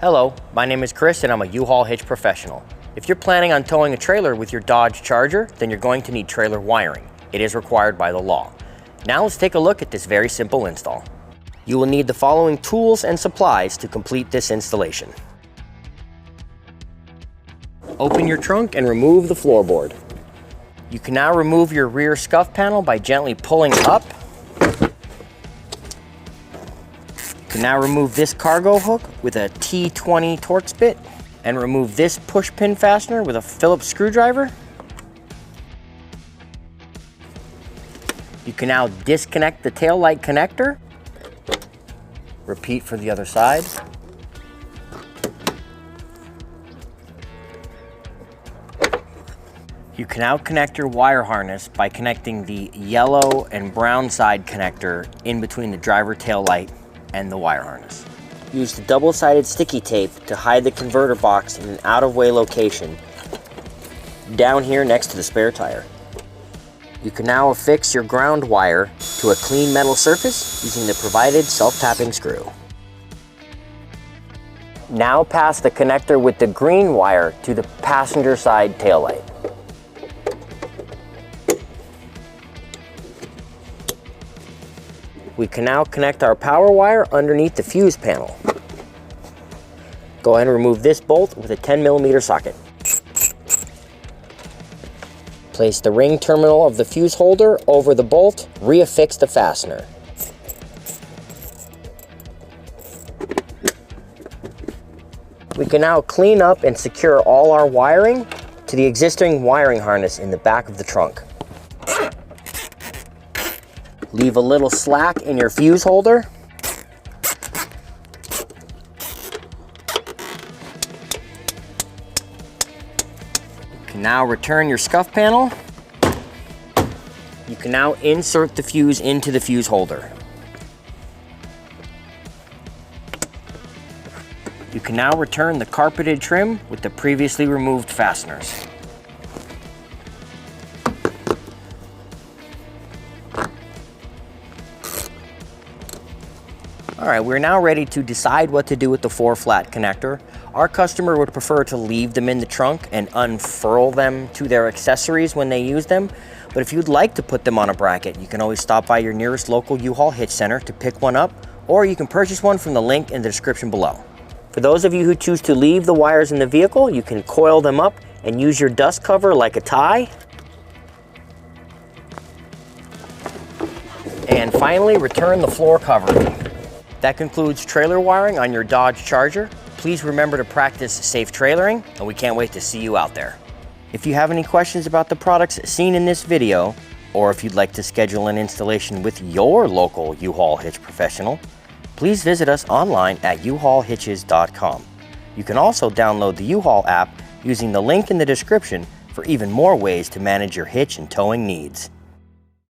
Hello, my name is Chris and I'm a U-Haul hitch professional. If you're planning on towing a trailer with your Dodge Charger, then you're going to need trailer wiring. It is required by the law. Now let's take a look at this very simple install. You will need the following tools and supplies to complete this installation. Open your trunk and remove the floorboard. You can now remove your rear scuff panel by gently pulling up. You can now remove this cargo hook with a T20 Torx bit and remove this push pin fastener with a Phillips screwdriver. You can now disconnect the tail light connector. Repeat for the other side. You can now connect your wire harness by connecting the yellow and brown side connector in between the driver tail light and the wire harness. Use the double-sided sticky tape to hide the converter box in an out-of-way location down here next to the spare tire. You can now affix your ground wire to a clean metal surface using the provided self-tapping screw. Now pass the connector with the green wire to the passenger side tail light. We can now connect our power wire underneath the fuse panel. Go ahead and remove this bolt with a 10mm socket. Place the ring terminal of the fuse holder over the bolt, reaffix the fastener. We can now clean up and secure all our wiring to the existing wiring harness in the back of the trunk. Leave a little slack in your fuse holder. You can now return your scuff panel. You can now insert the fuse into the fuse holder. You can now return the carpeted trim with the previously removed fasteners. All right, we're now ready to decide what to do with the 4-flat connector. Our customer would prefer to leave them in the trunk and unfurl them to their accessories when they use them. But if you'd like to put them on a bracket, you can always stop by your nearest local U-Haul hitch center to pick one up, or you can purchase one from the link in the description below. For those of you who choose to leave the wires in the vehicle, you can coil them up and use your dust cover like a tie. And finally, return the floor covering. That concludes trailer wiring on your Dodge Charger. Please remember to practice safe trailering, and we can't wait to see you out there. If you have any questions about the products seen in this video, or if you'd like to schedule an installation with your local U-Haul hitch professional, please visit us online at uhaulhitches.com. You can also download the U-Haul app using the link in the description for even more ways to manage your hitch and towing needs.